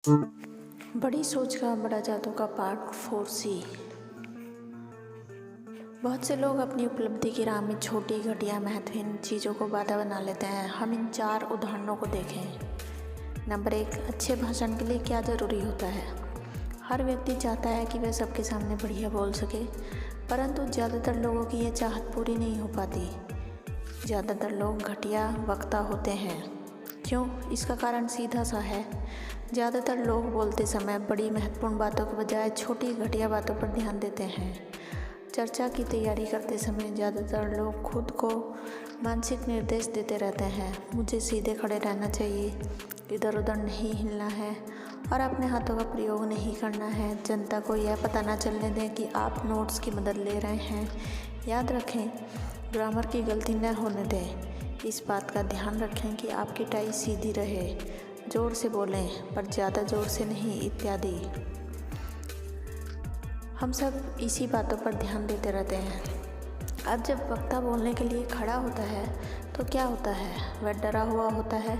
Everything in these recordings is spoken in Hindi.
बड़ी सोच का बड़ा जादू का पार्ट 4C। बहुत से लोग अपनी उपलब्धि की राह में छोटी घटिया महत्वहीन चीज़ों को बाधा बना लेते हैं। हम इन 4 उदाहरणों को देखें। नंबर 1, अच्छे भाषण के लिए क्या ज़रूरी होता है। हर व्यक्ति चाहता है कि वह सबके सामने बढ़िया बोल सके, परंतु ज़्यादातर लोगों की यह चाहत पूरी नहीं हो पाती। ज़्यादातर लोग घटिया वक्ता होते हैं। क्यों? इसका कारण सीधा सा है। ज़्यादातर लोग बोलते समय बड़ी महत्वपूर्ण बातों के बजाय छोटी घटिया बातों पर ध्यान देते हैं। चर्चा की तैयारी करते समय ज़्यादातर लोग खुद को मानसिक निर्देश देते रहते हैं। मुझे सीधे खड़े रहना चाहिए, इधर उधर नहीं हिलना है और अपने हाथों का प्रयोग नहीं करना है। जनता को यह पता न चलने दें कि आप नोट्स की मदद ले रहे हैं। याद रखें, ग्रामर की गलती न होने दें। इस बात का ध्यान रखें कि आपकी टाई सीधी रहे। जोर से बोलें, पर ज़्यादा जोर से नहीं, इत्यादि। हम सब इसी बातों पर ध्यान देते रहते हैं। अब जब वक्ता बोलने के लिए खड़ा होता है तो क्या होता है? वह डरा हुआ होता है,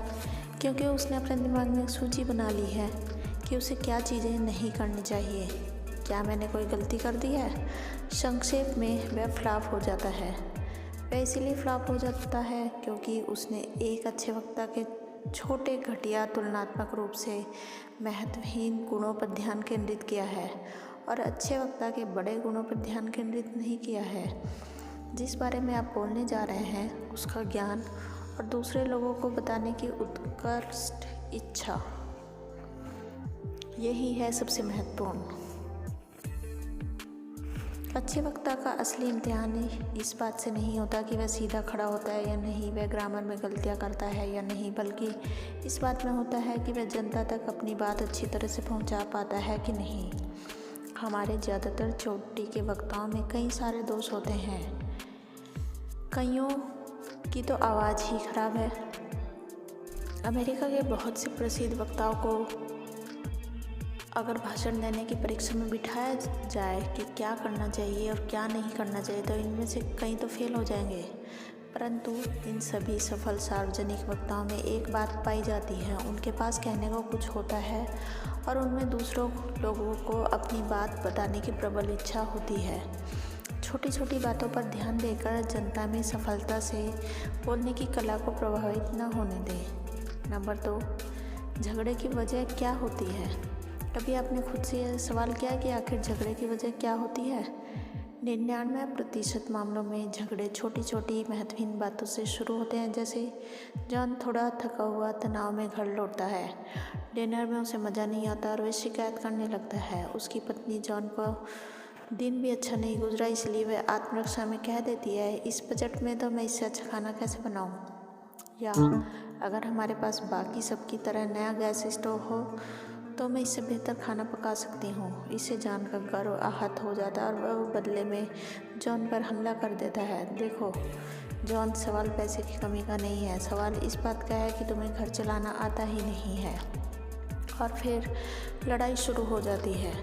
क्योंकि उसने अपने दिमाग में एक सूची बना ली है कि उसे क्या चीज़ें नहीं करनी चाहिए। क्या मैंने कोई गलती कर दी है? संक्षेप में, वह फ्लॉप हो जाता है। वह इसीलिए फ्लॉप हो जाता है क्योंकि उसने एक अच्छे वक्ता के छोटे घटिया तुलनात्मक रूप से महत्वहीन गुणों पर ध्यान केंद्रित किया है और अच्छे वक्ता के बड़े गुणों पर ध्यान केंद्रित नहीं किया है। जिस बारे में आप बोलने जा रहे हैं उसका ज्ञान और दूसरे लोगों को बताने की उत्कृष्ट इच्छा, यही है सबसे महत्वपूर्ण। अच्छे वक्ता का असली इम्तिहान इस बात से नहीं होता कि वह सीधा खड़ा होता है या नहीं, वह ग्रामर में गलतियां करता है या नहीं, बल्कि इस बात में होता है कि वह जनता तक अपनी बात अच्छी तरह से पहुंचा पाता है कि नहीं। हमारे ज़्यादातर चोटी के वक्ताओं में कई सारे दोष होते हैं। कईयों की तो आवाज़ ही खराब है। अमेरिका के बहुत से प्रसिद्ध वक्ताओं को अगर भाषण देने की परीक्षा में बिठाया जाए कि क्या करना चाहिए और क्या नहीं करना चाहिए, तो इनमें से कई तो फेल हो जाएंगे। परंतु इन सभी सफल सार्वजनिक वक्ताओं में एक बात पाई जाती है, उनके पास कहने को कुछ होता है और उनमें दूसरों लोगों को अपनी बात बताने की प्रबल इच्छा होती है। छोटी छोटी बातों पर ध्यान देकर जनता में सफलता से बोलने की कला को प्रभावित न होने दें। नंबर 2, झगड़े की वजह क्या होती है। कभी आपने खुद से यह सवाल किया कि आखिर झगड़े की वजह क्या होती है? 99% मामलों में झगड़े छोटी छोटी महत्वहीन बातों से शुरू होते हैं। जैसे जॉन थोड़ा थका हुआ तनाव में घर लौटता है। डिनर में उसे मज़ा नहीं आता और वह शिकायत करने लगता है। उसकी पत्नी जॉन को दिन भी अच्छा नहीं गुजरा, इसलिए वह आत्मरक्षा में कह देती है, इस बजट में तो मैं इससे अच्छा खाना कैसे बनाऊँ। या अगर हमारे पास बाकी सबकी तरह नया गैस स्टोव हो तो मैं इससे बेहतर खाना पका सकती हूँ। इसे जानकर गर्व आहत हो जाता है और वह बदले में जॉन पर हमला कर देता है। देखो जॉन, सवाल पैसे की कमी का नहीं है, सवाल इस बात का है कि तुम्हें घर चलाना आता ही नहीं है। और फिर लड़ाई शुरू हो जाती है।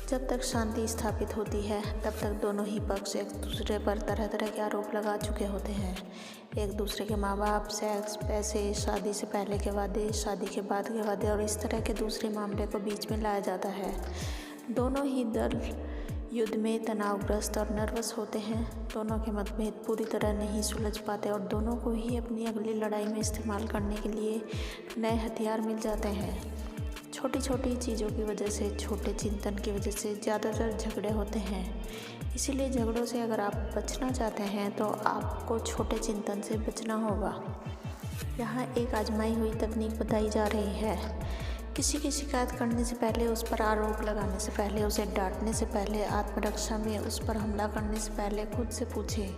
जब तक शांति स्थापित होती है तब तक दोनों ही पक्ष एक दूसरे पर तरह तरह के आरोप लगा चुके होते हैं। एक दूसरे के माँ बाप, सेक्स, पैसे, शादी से पहले के वादे, शादी के बाद के वादे और इस तरह के दूसरे मामले को बीच में लाया जाता है। दोनों ही दल युद्ध में तनावग्रस्त और नर्वस होते हैं। दोनों के मतभेद पूरी तरह नहीं सुलझ पाते और दोनों को ही अपनी अगली लड़ाई में इस्तेमाल करने के लिए नए हथियार मिल जाते हैं। छोटी छोटी चीज़ों की वजह से, छोटे चिंतन की वजह से ज़्यादातर झगड़े होते हैं। इसीलिए झगड़ों से अगर आप बचना चाहते हैं तो आपको छोटे चिंतन से बचना होगा। यहाँ एक आजमाई हुई तकनीक बताई जा रही है। किसी की शिकायत करने से पहले, उस पर आरोप लगाने से पहले, उसे डांटने से पहले, आत्मरक्षा में उस पर हमला करने से पहले खुद से पूछें,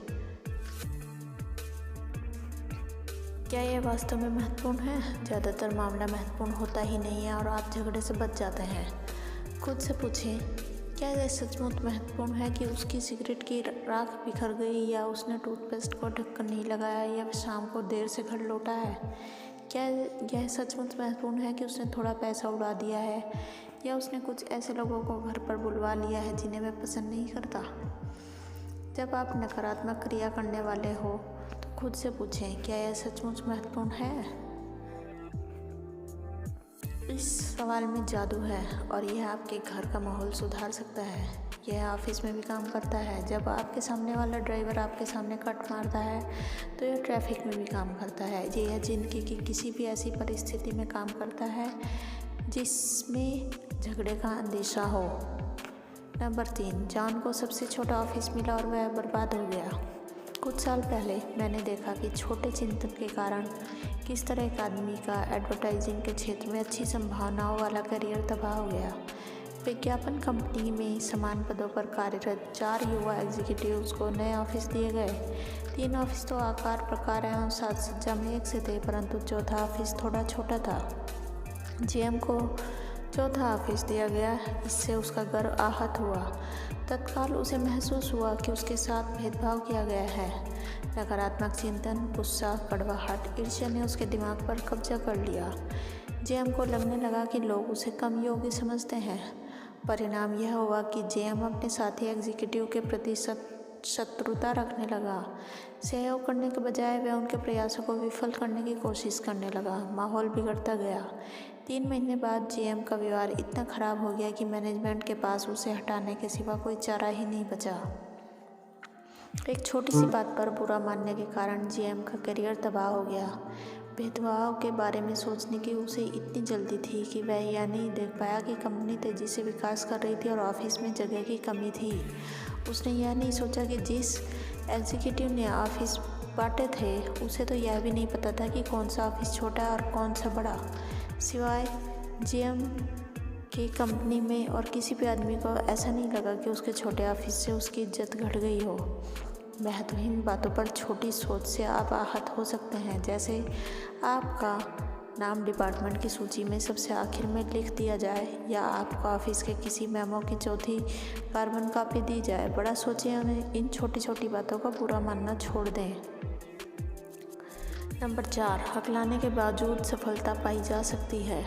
क्या यह वास्तव में महत्वपूर्ण है? ज़्यादातर मामला महत्वपूर्ण होता ही नहीं है और आप झगड़े से बच जाते हैं। खुद से पूछें, क्या यह सचमुच महत्वपूर्ण है कि उसकी सिगरेट की राख बिखर गई, या उसने टूथपेस्ट को ढक्कन नहीं लगाया, या शाम को देर से घर लौटा है? क्या यह सचमुच महत्वपूर्ण है कि उसने थोड़ा पैसा उड़ा दिया है, या उसने कुछ ऐसे लोगों को घर पर बुलवा लिया है जिन्हें मैं पसंद नहीं करता? जब आप नकारात्मक क्रिया करने वाले हो तो खुद से पूछें, क्या यह सचमुच महत्वपूर्ण है? इस सवाल में जादू है और यह आपके घर का माहौल सुधार सकता है। यह ऑफिस में भी काम करता है। जब आपके सामने वाला ड्राइवर आपके सामने कट मारता है तो यह ट्रैफिक में भी काम करता है। यह जिंदगी की किसी भी ऐसी परिस्थिति में काम करता है जिसमें झगड़े का अंदेशा हो। नंबर 3, जॉन को सबसे छोटा ऑफिस मिला और वह बर्बाद हो गया। कुछ साल पहले मैंने देखा कि छोटे चिंतन के कारण किस तरह एक आदमी का एडवर्टाइजिंग के क्षेत्र में अच्छी संभावनाओं वाला करियर तबाह हो गया। विज्ञापन कंपनी में समान पदों पर कार्यरत 4 युवा एग्जीक्यूटिव्स को नए ऑफिस दिए गए। 3 ऑफिस तो आकार प्रकार एवं साज सज्जा में एक से थे, परंतु चौथा ऑफिस थोड़ा छोटा था। जीएम को चौथा ऑफिस दिया गया। इससे उसका गर्व आहत हुआ। तत्काल उसे महसूस हुआ कि उसके साथ भेदभाव किया गया है। नकारात्मक चिंतन, गुस्सा, कड़वाहट, ईर्ष्या ने उसके दिमाग पर कब्जा कर लिया। जेएम को लगने लगा कि लोग उसे कम योग्य समझते हैं। परिणाम यह हुआ कि जेएम अपने साथी एग्जीक्यूटिव के प्रति शत्रुता रखने लगा। सहयोग करने के बजाय वह उनके प्रयासों को विफल करने की कोशिश करने लगा। माहौल बिगड़ता गया। 3 महीने बाद जीएम का व्यवहार इतना खराब हो गया कि मैनेजमेंट के पास उसे हटाने के सिवा कोई चारा ही नहीं बचा। एक छोटी सी बात पर बुरा मानने के कारण जीएम का करियर तबाह हो गया। भेदभाव के बारे में सोचने की उसे इतनी जल्दी थी कि वह यह नहीं देख पाया कि कंपनी तेजी से विकास कर रही थी और ऑफिस में जगह की कमी थी। उसने यह नहीं सोचा कि जिस एग्जीक्यूटिव ने ऑफिस बांटे थे उसे तो यह भी नहीं पता था कि कौन सा ऑफिस छोटा है और कौन सा बड़ा। सिवाय जीएम की कंपनी में और किसी भी आदमी को ऐसा नहीं लगा कि उसके छोटे ऑफिस से उसकी इज्जत घट गई हो। महत्वहीन बातों पर छोटी सोच से आप आहत हो सकते हैं। जैसे आपका नाम डिपार्टमेंट की सूची में सबसे आखिर में लिख दिया जाए या आपको ऑफिस के किसी मेमो की चौथी कार्बन कॉपी दी जाए। बड़ा सोचें और इन छोटी छोटी बातों का बुरा मानना छोड़ दें। नंबर 4, हकलाने के बावजूद सफलता पाई जा सकती है।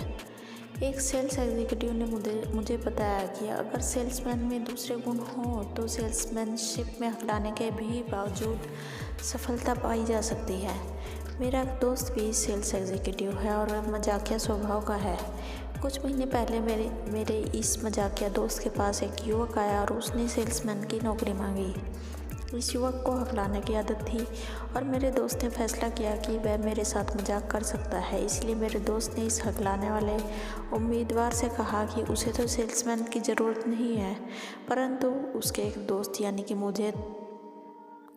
एक सेल्स एग्जीक्यूटिव ने मुझे बताया कि अगर सेल्समैन में दूसरे गुण हों तो सेल्समैनशिप में हकलाने के भी बावजूद सफलता पाई जा सकती है। मेरा एक दोस्त भी सेल्स एग्जीक्यूटिव है और वह मजाकिया स्वभाव का है। कुछ महीने पहले मेरे इस मजाकिया दोस्त के पास एक युवक आया और उसने सेल्समैन की नौकरी मांगी। इस युवक को हकलाने की आदत थी और मेरे दोस्त ने फैसला किया कि वह मेरे साथ मजाक कर सकता है। इसलिए मेरे दोस्त ने इस हकलाने वाले उम्मीदवार से कहा कि उसे तो सेल्समैन की ज़रूरत नहीं है, परंतु उसके एक दोस्त यानी कि मुझे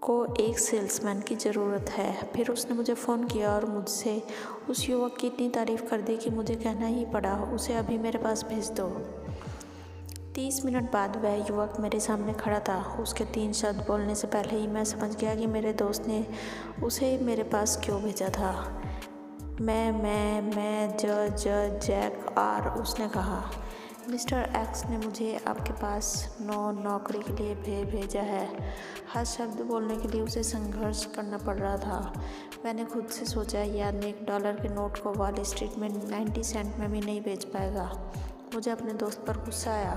को एक सेल्समैन की ज़रूरत है। फिर उसने मुझे फ़ोन किया और मुझसे उस युवक की इतनी तारीफ़ कर दी कि मुझे कहना ही पड़ा, उसे अभी मेरे पास भेज दो। 30 मिनट बाद वह युवक मेरे सामने खड़ा था। उसके 3 शब्द बोलने से पहले ही मैं समझ गया कि मेरे दोस्त ने उसे मेरे पास क्यों भेजा था। मैं जैक आर, उसने कहा। मिस्टर एक्स ने मुझे आपके पास नौकरी के लिए भेजा है। हर शब्द बोलने के लिए उसे संघर्ष करना पड़ रहा था। मैंने खुद से सोचा यह आदमी $1 के नोट को वॉल स्ट्रीट में 90 सेंट में भी नहीं बेच पाएगा। मुझे अपने दोस्त पर गुस्सा आया,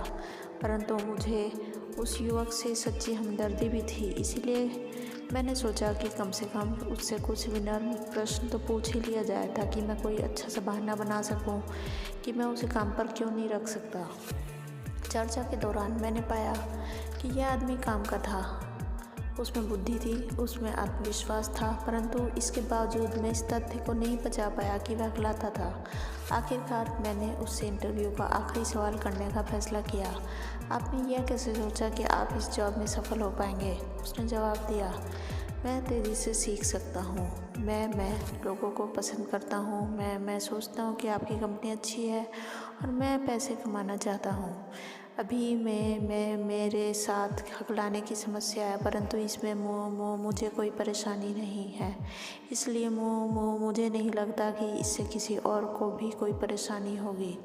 परंतु मुझे उस युवक से सच्ची हमदर्दी भी थी। इसीलिए मैंने सोचा कि कम से कम उससे कुछ विनम्र प्रश्न तो पूछ ही लिया जाए ताकि मैं कोई अच्छा सा बहाना बना सकूं कि मैं उसे काम पर क्यों नहीं रख सकता। चर्चा के दौरान मैंने पाया कि यह आदमी काम का था। उसमें बुद्धि थी, उसमें आत्मविश्वास था, परंतु इसके बावजूद मैं इस तथ्य को नहीं बचा पाया कि वह हकलाता था। आखिरकार मैंने उससे इंटरव्यू का आखिरी सवाल करने का फैसला किया। आपने यह कैसे सोचा कि आप इस जॉब में सफल हो पाएंगे? उसने जवाब दिया, मैं तेज़ी से सीख सकता हूँ। मैं लोगों को पसंद करता हूँ। मैं सोचता हूँ कि आपकी कंपनी अच्छी है और मैं पैसे कमाना चाहता हूँ। अभी मेरे साथ हकलाने की समस्या है, परंतु इसमें मुझे कोई परेशानी नहीं है। इसलिए मुझे नहीं लगता कि इससे किसी और को भी कोई परेशानी होगी।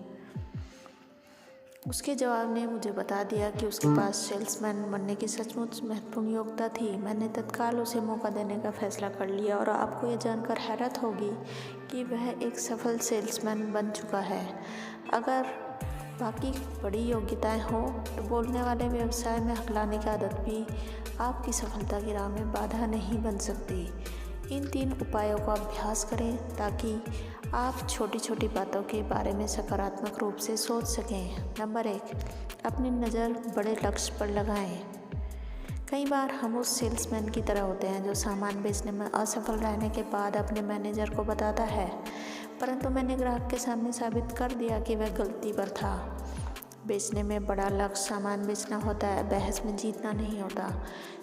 उसके जवाब ने मुझे बता दिया कि उसके पास सेल्समैन बनने की सचमुच महत्वपूर्ण योग्यता थी। मैंने तत्काल उसे मौका देने का फैसला कर लिया और आपको यह जानकर हैरत होगी कि वह एक सफल सेल्समैन बन चुका है। अगर बाकी बड़ी योग्यताएं हो तो बोलने वाले व्यवसाय में हकलाने की आदत भी आपकी सफलता की राह में बाधा नहीं बन सकती। इन 3 उपायों का अभ्यास करें ताकि आप छोटी छोटी बातों के बारे में सकारात्मक रूप से सोच सकें। नंबर 1, अपनी नज़र बड़े लक्ष्य पर लगाएं। कई बार हम उस सेल्समैन की तरह होते हैं जो सामान बेचने में असफल रहने के बाद अपने मैनेजर को बताता है, परंतु मैंने ग्राहक के सामने साबित कर दिया कि वह गलती पर था। बेचने में बड़ा लक्ष्य सामान बेचना होता है, बहस में जीतना नहीं होता।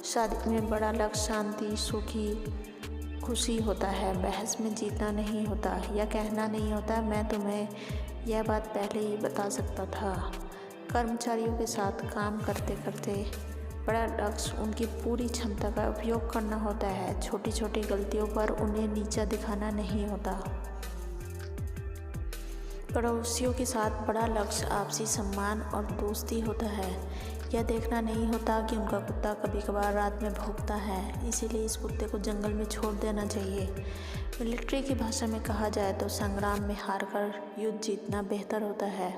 शादी में बड़ा लक्ष्य शांति, सुखी, खुशी होता है, बहस में जीतना नहीं होता या कहना नहीं होता मैं तुम्हें यह बात पहले ही बता सकता था। कर्मचारियों के साथ काम करते करते बड़ा लक्ष्य उनकी पूरी क्षमता का उपयोग करना होता है। छोटी छोटी गलतियों पर उन्हें नीचा दिखाना नहीं होता। पड़ोसियों के साथ बड़ा लक्ष्य आपसी सम्मान और दोस्ती होता है। यह देखना नहीं होता कि उनका कुत्ता कभी कभार रात में भौंकता है, इसीलिए इस कुत्ते को जंगल में छोड़ देना चाहिए। मिलिट्री की भाषा में कहा जाए तो संग्राम में हारकर युद्ध जीतना बेहतर होता है।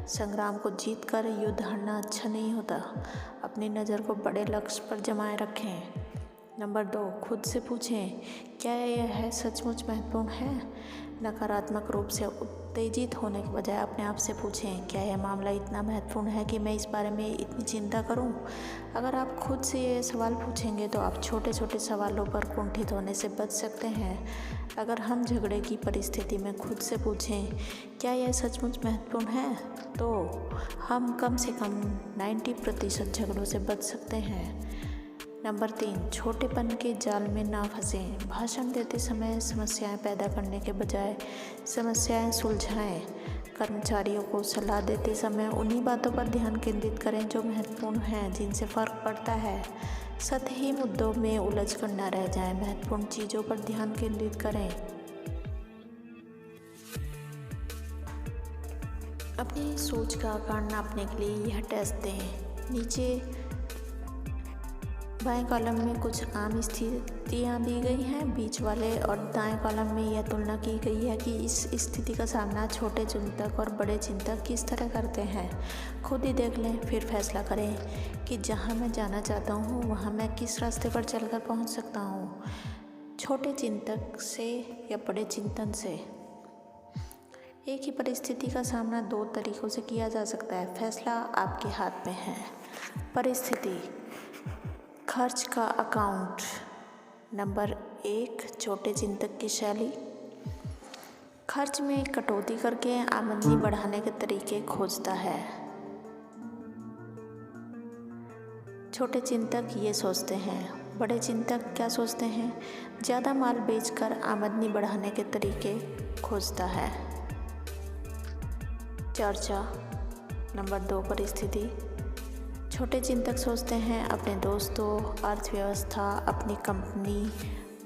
संग्राम को जीतकर युद्ध हारना अच्छा नहीं होता। अपनी नज़र को बड़े लक्ष्य पर जमाए रखें। नंबर 2, खुद से पूछें, क्या यह है सचमुच महत्वपूर्ण है? नकारात्मक रूप से उत्तेजित होने के बजाय अपने आप से पूछें, क्या यह मामला इतना महत्वपूर्ण है कि मैं इस बारे में इतनी चिंता करूं? अगर आप खुद से ये सवाल पूछेंगे तो आप छोटे छोटे सवालों पर कुंठित होने से बच सकते हैं। अगर हम झगड़े की परिस्थिति में खुद से पूछें, क्या यह सचमुच महत्वपूर्ण है, तो हम कम से कम 90% झगड़ों से बच सकते हैं। नंबर 3, छोटेपन के जाल में ना फंसें। भाषण देते समय समस्याएं पैदा करने के बजाय समस्याएं सुलझाएं। कर्मचारियों को सलाह देते समय उन्हीं बातों पर ध्यान केंद्रित करें जो महत्वपूर्ण हैं, जिनसे फ़र्क पड़ता है। सतही मुद्दों में उलझ कर न रह जाएं, महत्वपूर्ण चीज़ों पर ध्यान केंद्रित करें। अपनी सोच का आकार नापने के लिए यह टेस्ट दें। नीचे बाएं कॉलम में कुछ आम स्थितियां दी गई हैं, बीच वाले और दाएं कॉलम में यह तुलना की गई है कि इस स्थिति का सामना छोटे चिंतक और बड़े चिंतक किस तरह करते हैं। खुद ही देख लें, फिर फैसला करें कि जहां मैं जाना चाहता हूं वहां मैं किस रास्ते पर चलकर पहुंच सकता हूं, छोटे चिंतक से या बड़े चिंतन से। एक ही परिस्थिति का सामना 2 तरीकों से किया जा सकता है, फैसला आपके हाथ में है। परिस्थिति, खर्च का अकाउंट। नंबर 1, छोटे चिंतक की शैली। खर्च में कटौती करके आमदनी बढ़ाने के तरीके खोजता है। छोटे चिंतक ये सोचते हैं। बड़े चिंतक क्या सोचते हैं? ज़्यादा माल बेचकर आमदनी बढ़ाने के तरीके खोजता है। चर्चा। नंबर 2, परिस्थिति। छोटे चिंतक सोचते हैं अपने दोस्तों, अर्थव्यवस्था, अपनी कंपनी,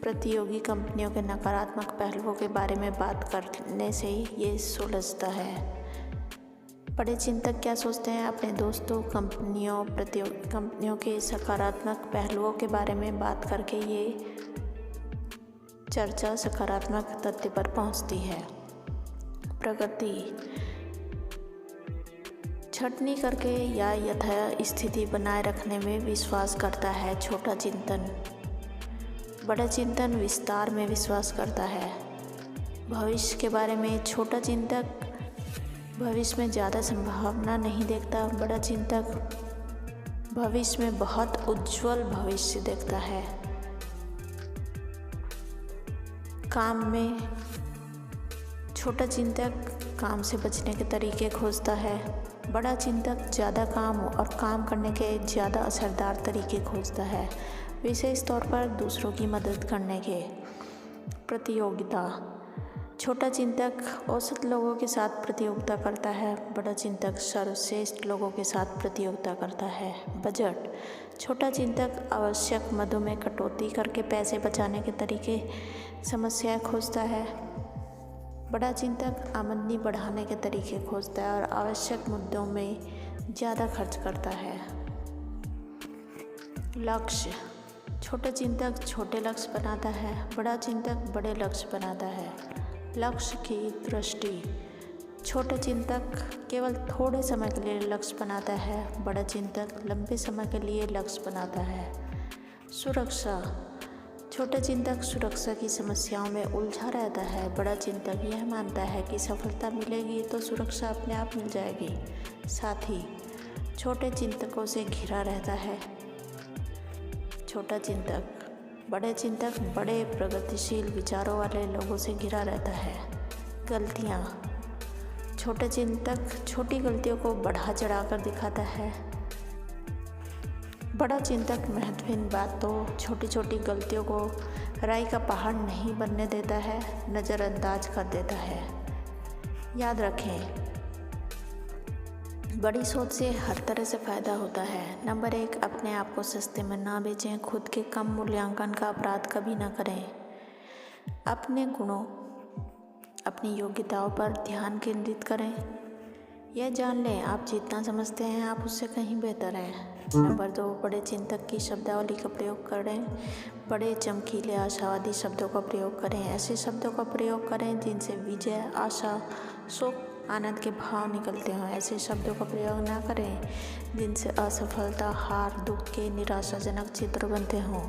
प्रतियोगी कंपनियों के नकारात्मक पहलुओं के बारे में बात करने से ये सुलझता है। बड़े चिंतक क्या सोचते हैं? अपने दोस्तों, कंपनियों, प्रतियोगी कंपनियों के सकारात्मक पहलुओं के बारे में बात करके ये चर्चा सकारात्मक तथ्य पर पहुंचती है। प्रगति, छटनी करके या यथा स्थिति बनाए रखने में विश्वास करता है छोटा चिंतन। बड़ा चिंतन विस्तार में विश्वास करता है। भविष्य के बारे में छोटा चिंतक भविष्य में ज़्यादा संभावना नहीं देखता। बड़ा चिंतक भविष्य में बहुत उज्जवल भविष्य देखता है। काम में छोटा चिंतक काम से बचने के तरीके खोजता है। बड़ा चिंतक ज़्यादा काम और काम करने के ज़्यादा असरदार तरीके खोजता है, विशेष तौर पर दूसरों की मदद करने के। प्रतियोगिता, छोटा चिंतक औसत लोगों के साथ प्रतियोगिता करता है। बड़ा चिंतक सर्वश्रेष्ठ लोगों के साथ प्रतियोगिता करता है। बजट, छोटा चिंतक आवश्यक मदों में कटौती करके पैसे बचाने के तरीके समस्याएं खोजता है। बड़ा चिंतक आमदनी बढ़ाने के तरीके खोजता है और आवश्यक मुद्दों में ज़्यादा खर्च करता है। लक्ष्य, छोटा चिंतक छोटे लक्ष्य बनाता है। बड़ा चिंतक बड़े लक्ष्य बनाता है। लक्ष्य की दृष्टि, छोटा चिंतक केवल थोड़े समय के लिए लक्ष्य बनाता है। बड़ा चिंतक लंबे समय के लिए लक्ष्य बनाता है। सुरक्षा, छोटा चिंतक सुरक्षा की समस्याओं में उलझा रहता है। बड़ा चिंतक यह मानता है कि सफलता मिलेगी तो सुरक्षा अपने आप मिल जाएगी। साथ ही छोटे चिंतकों से घिरा रहता है। छोटा चिंतक बड़े चिंतक बड़े प्रगतिशील विचारों वाले लोगों से घिरा रहता है। गलतियाँ छोटे चिंतक छोटी गलतियों को बढ़ा चढ़ाकर दिखाता है। बड़ा चिंतक महत्वहीन बातों छोटी छोटी गलतियों को राई का पहाड़ नहीं बनने देता है, नज़रअंदाज कर देता है। याद रखें, बड़ी सोच से हर तरह से फ़ायदा होता है। नंबर 1, अपने आप को सस्ते में ना बेचें। खुद के कम मूल्यांकन का अपराध कभी ना करें। अपने गुणों, अपनी योग्यताओं पर ध्यान केंद्रित करें। यह जान लें, आप जितना समझते हैं आप उससे कहीं बेहतर हैं। नंबर 2, बड़े चिंतक की शब्दावली का प्रयोग करें। बड़े चमकीले आशावादी शब्दों का प्रयोग करें। ऐसे शब्दों का प्रयोग करें जिनसे विजय, आशा, सुख, आनंद के भाव निकलते हों। ऐसे शब्दों का प्रयोग ना करें जिनसे असफलता, हार, दुख के निराशाजनक चित्र बनते हों।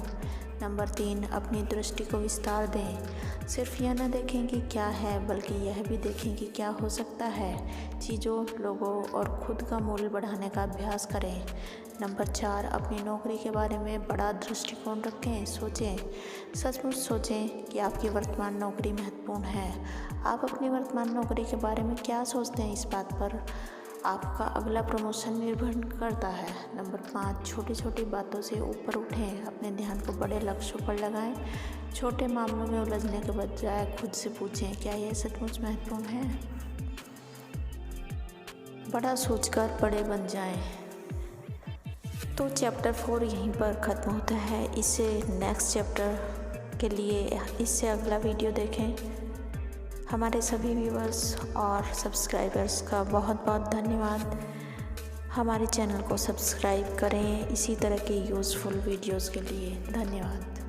नंबर 3, अपनी दृष्टि को विस्तार दें। सिर्फ यह न देखें कि क्या है, बल्कि यह भी देखें कि क्या हो सकता है। चीज़ों, लोगों और खुद का मूल्य बढ़ाने का अभ्यास करें। नंबर 4, अपनी नौकरी के बारे में बड़ा दृष्टिकोण रखें। सोचें, सचमुच सोचें कि आपकी वर्तमान नौकरी महत्वपूर्ण है। आप अपनी वर्तमान नौकरी के बारे में क्या सोचते हैं, इस बात पर आपका अगला प्रमोशन निर्भर करता है। नंबर 5, छोटी छोटी बातों से ऊपर उठें। अपने ध्यान को बड़े लक्ष्यों पर लगाएं। छोटे मामलों में उलझने के बजाय खुद से पूछें, क्या यह सचमुच महत्वपूर्ण है। बड़ा सोचकर बड़े बन जाएं। तो चैप्टर 4 यहीं पर ख़त्म होता है। इससे नेक्स्ट चैप्टर के लिए इससे अगला वीडियो देखें। हमारे सभी व्यूअर्स और सब्सक्राइबर्स का बहुत बहुत धन्यवाद। हमारे चैनल को सब्सक्राइब करें इसी तरह के यूज़फुल वीडियोस के लिए। धन्यवाद।